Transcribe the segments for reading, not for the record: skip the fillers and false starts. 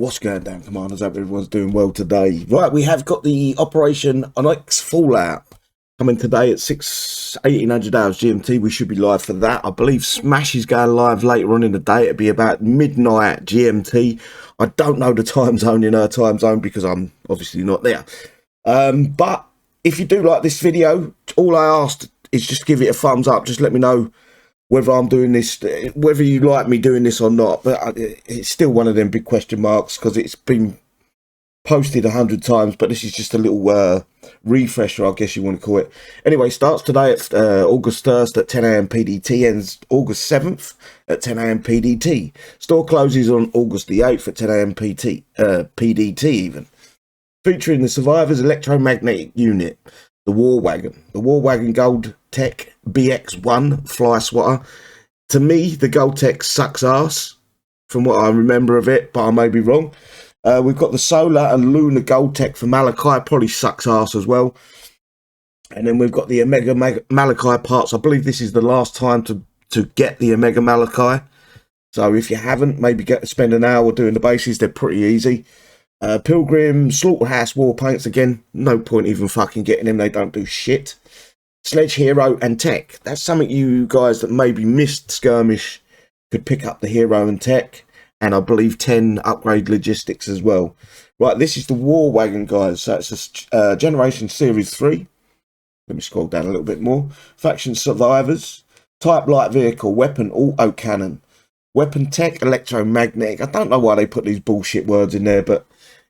What's going down, Commanders? Hope everyone's doing well today. Right, we have got the Operation Onyx Fallout coming today at 1800 hours GMT. We should be live for that. I believe Smash is going live later on in the day. It'll be about midnight GMT. I don't know the time zone in her time zone because I'm obviously not there. But if you do like this video, all I asked is just give it a thumbs up. Just let me know whether I'm doing this, whether you like me doing this or not. But it's still one of them big question marks because it's been posted 100 times. But this is just a little refresher, I guess you want to call it. Anyway, starts today at August 1st at 10 AM PDT, ends August 7th at 10 AM PDT. Store closes on August the 8th at 10 AM PDT even. Featuring the Survivor's electromagnetic unit, the War Wagon. The War Wagon Gold Tech BX1 Fly Swatter. To me, the Gold Tech sucks ass, from what I remember of it, but I may be wrong. We've got the Solar and Lunar Gold Tech for Malachi, probably sucks ass as well. And then we've got the Omega Malachi parts. I believe this is the last time to get the Omega Malachi. So if you haven't, maybe spend an hour doing the bases. They're pretty easy. Pilgrim, Slaughterhouse War Paints, again, no point even fucking getting them, they don't do shit. Sledge Hero and Tech, that's something you guys that maybe missed Skirmish could pick up, the Hero and Tech, and I believe 10 upgrade logistics as well. Right, this is the War Wagon, guys, so it's a Generation Series 3. Let me scroll down a little bit more. Faction Survivors, Type Light Vehicle, Weapon Auto Cannon, Weapon Tech, Electromagnetic. I don't know why they put these bullshit words in there, but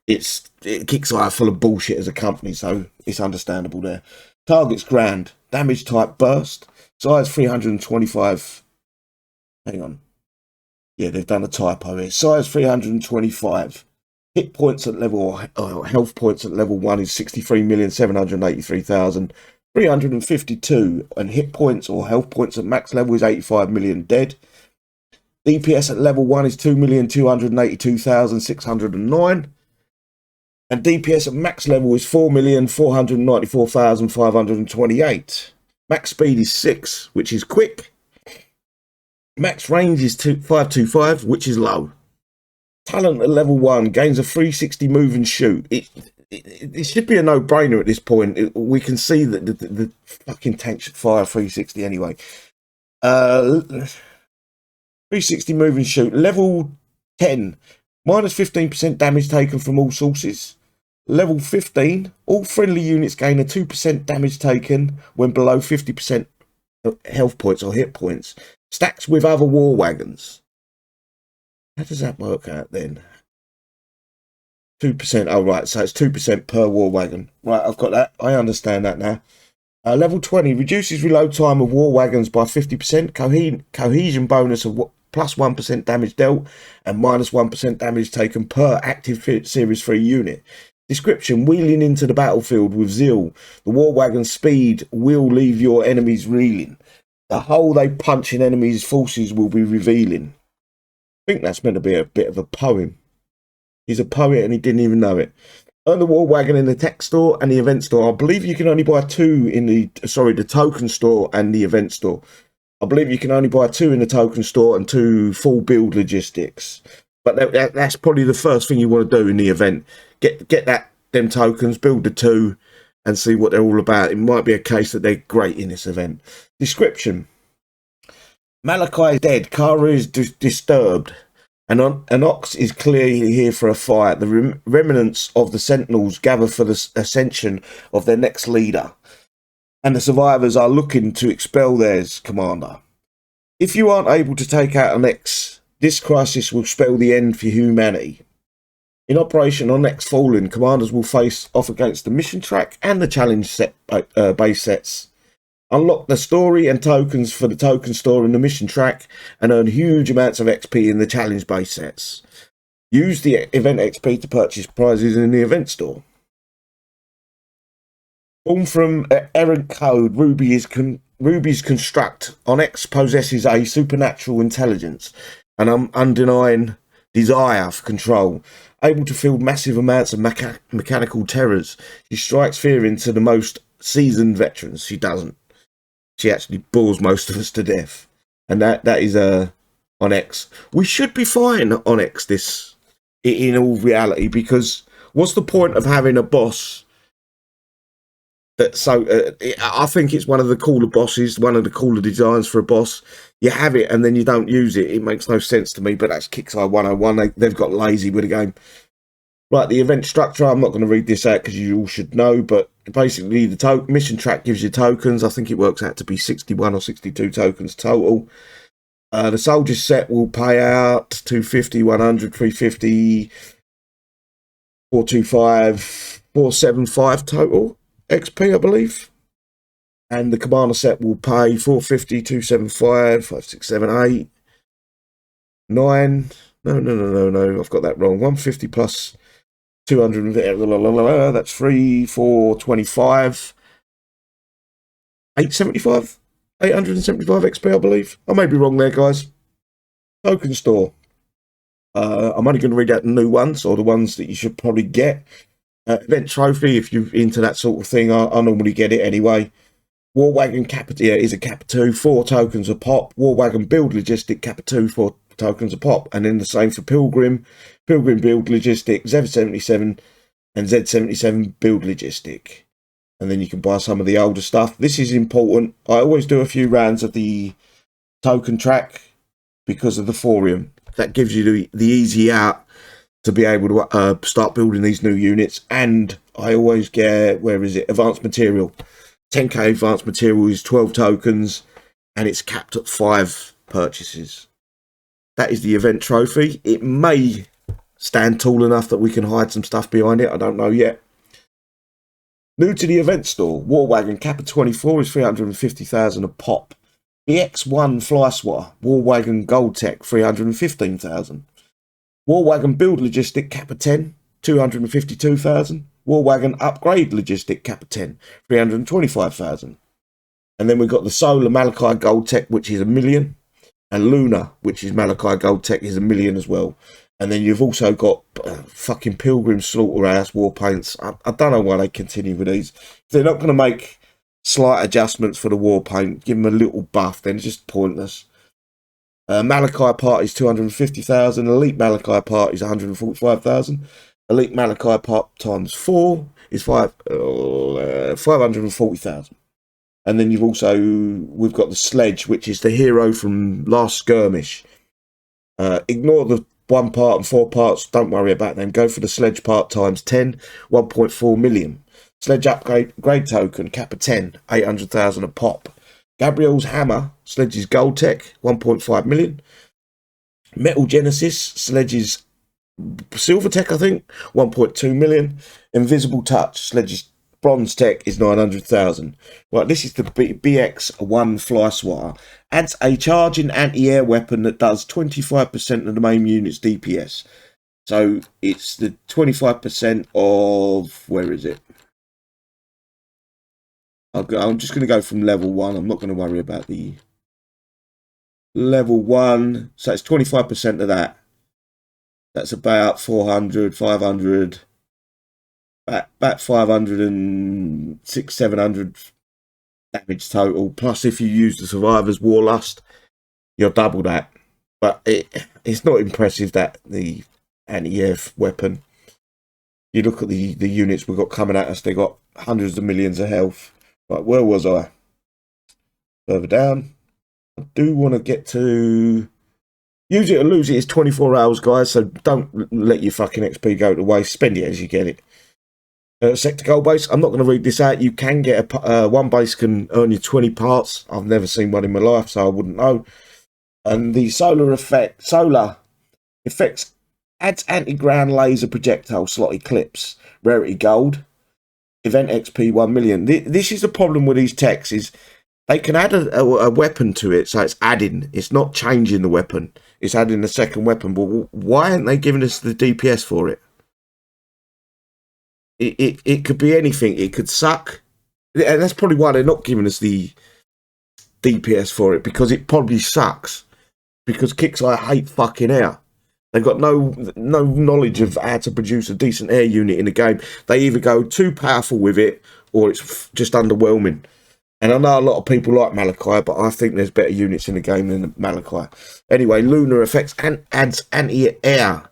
kixeye full of bullshit as a company, so it's understandable there. Target's Grand, Damage Type Burst, size 325. Hang on. Yeah, they've done a typo here. Size 325. Hit points at level, health points at level 1 is 63,783,352. And hit points or health points at max level is 85 million dead. DPS at level 1 is 2,282,609. And DPS at max level is 4,494,528. Max speed is 6, which is quick. Max range is 525, which is low. Talent at level 1 gains a 360 move and shoot. It should be a no-brainer at this point. We can see that the fucking tank should fire 360 anyway. 360 move and shoot. Level 10. Minus 15% damage taken from all sources. Level 15, all friendly units gain a 2% damage taken when below 50% health points or hit points. Stacks with other war wagons. How does that work out then? 2%, oh right, so it's 2% per war wagon. Right, I've got that, I understand that now. Level 20, reduces reload time of war wagons by 50%, cohesion bonus of plus 1% damage dealt, and minus 1% damage taken per active Series 3 unit. Description, wheeling into the battlefield with zeal. The war wagon's speed will leave your enemies reeling. The hole they punch in enemies' forces will be revealing. I think that's meant to be a bit of a poem. He's a poet and he didn't even know it. Earn the war wagon in the tech store and the event store. I believe you can only buy 2 in the token store and the event store. I believe you can only buy 2 in the token store and 2 full build logistics. But that's probably the first thing you want to do in the event. Get them tokens, build the 2, and see what they're all about. It might be a case that they're great in this event. Description. Malachi is dead. Karl is disturbed. And Onyx is clearly here for a fight. The remnants of the Sentinels gather for the ascension of their next leader. And the survivors are looking to expel theirs, Commander. If you aren't able to take out Onyx, this crisis will spell the end for humanity. In Operation Onyx Fallen, commanders will face off against the mission track and the challenge set base sets. Unlock the story and tokens for the token store in the mission track and earn huge amounts of XP in the challenge base sets. Use the event XP to purchase prizes in the event store. Born from errant code, Ruby's construct, Onyx possesses a supernatural intelligence and undenying desire for control. Able to field massive amounts of mechanical terrors. She strikes fear into the most seasoned veterans. She doesn't. She actually bores most of us to death. And that is Onyx. We should be fine, Onyx, this in all reality, because what's the point of having a boss that I think it's one of the cooler bosses, one of the cooler designs for a boss. You have it and then you don't use it. It makes no sense to me, but that's kixeye 101. They've got lazy with the game. Right, the event structure, I'm not going to read this out because you all should know, but basically the mission track gives you tokens. I think it works out to be 61 or 62 tokens total. The soldier set will pay out 250, 100, 350, 425, 475 total XP, I believe. And the commander set will pay 450, 275, 5, 6, 7, 8, 9. No, I've got that wrong. 150 plus 200, that's 3, 4, 25, 875, 875 XP, I believe. I may be wrong there, guys. Token store. I'm only going to read out the new ones, or the ones that you should probably get. Event trophy, if you're into that sort of thing, I normally get it anyway. War Wagon Kappa, yeah, is a Kappa 2, 4 tokens a pop. War Wagon Build Logistic Kappa 2, 4 tokens a pop. And then the same for Pilgrim Build Logistic, Z77 and Z77 Build Logistic. And then you can buy some of the older stuff. This is important. I always do a few rounds of the token track because of the Thorium. That gives you the easy out to be able to start building these new units. And I always get, where is it, advanced material. 10k advanced material is 12 tokens and it's capped at 5 purchases. That is the event trophy. It may stand tall enough that we can hide some stuff behind it. I don't know yet. New to the event store, War Wagon Kappa 24 is 350,000 a pop. The X1 Fly Swatter, War Wagon Gold Tech, 315,000. War Wagon Build Logistic Kappa 10, 252,000. War Wagon Upgrade Logistic Kappa 10, 325,000. And then we've got the Solar Malachi Gold Tech, which is $1 million. And Lunar, which is Malachi Gold Tech, is $1 million as well. And then you've also got fucking Pilgrim Slaughterhouse War Paints. I don't know why they continue with these. If they're not going to make slight adjustments for the war paint, give them a little buff, then it's just pointless. Malachi Party's 250,000. Elite Malachi Party's 145,000. Elite Malachi Part times 4 is 540,000. And then we've got the Sledge, which is the hero from last skirmish. Ignore the 1 part and 4 parts, don't worry about them. Go for the Sledge part times 10, 1.4 million. Sledge upgrade token, Kappa 10, 800,000 a pop. Gabriel's Hammer, Sledge's Gold Tech, 1.5 million. Metal Genesis, Sledge's Silver Tech, I think, 1.2 million. Invisible Touch, Sledge's Bronze Tech is 900,000. Right, this is the BX1 Fly Swatter. Adds a charging anti-air weapon that does 25% of the main unit's DPS. So it's the 25% of, where is it? I'm just going to go from level 1. I'm not going to worry about the level 1. So it's 25% of that. That's about 400, 500, about 500 700 damage total. Plus, if you use the Survivor's Warlust, you'll double that. But it's not impressive, that the anti-air weapon. You look at the units we've got coming at us, they've got hundreds of millions of health. Right, where was I? Further down. I do want to get to... Use it or lose it is 24 hours, guys, so don't let your fucking XP go to waste. Spend it as you get it. Sector gold base. I'm not going to read this out. You can get one base can earn you 20 parts. I've never seen one in my life, so I wouldn't know. And the solar effects adds anti-ground laser projectile slot eclipse. Rarity gold. Event XP 1 million. This is the problem with these techs, is they can add a weapon to it, so it's adding. It's not changing the weapon. It's adding a second weapon. But why aren't they giving us the DPS for it? It could be anything. It could suck. And that's probably why they're not giving us the DPS for it, because it probably sucks. Because kixeye hate fucking air. They've got no knowledge of how to produce a decent air unit in the game. They either go too powerful with it, or it's just underwhelming. And I know a lot of people like Malachi, but I think there's better units in the game than Malachi. Anyway, Lunar effects and adds anti-air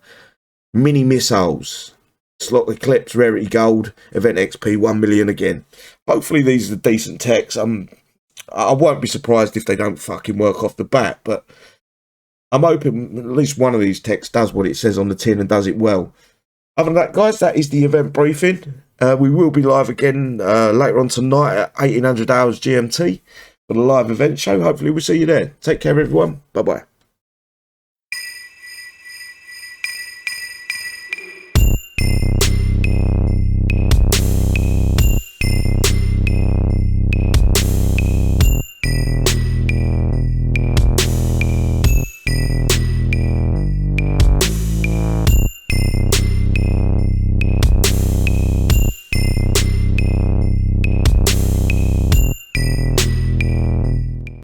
mini missiles, slot eclipse, rarity gold, event XP 1 million again. Hopefully these are decent techs. I won't be surprised if they don't fucking work off the bat, but I'm hoping at least one of these techs does what it says on the tin and does it well. Other than that, guys, that is the event briefing. We will be live again later on tonight at 1800 hours GMT for the live event show. Hopefully we'll see you there. Take care, everyone. Bye-bye.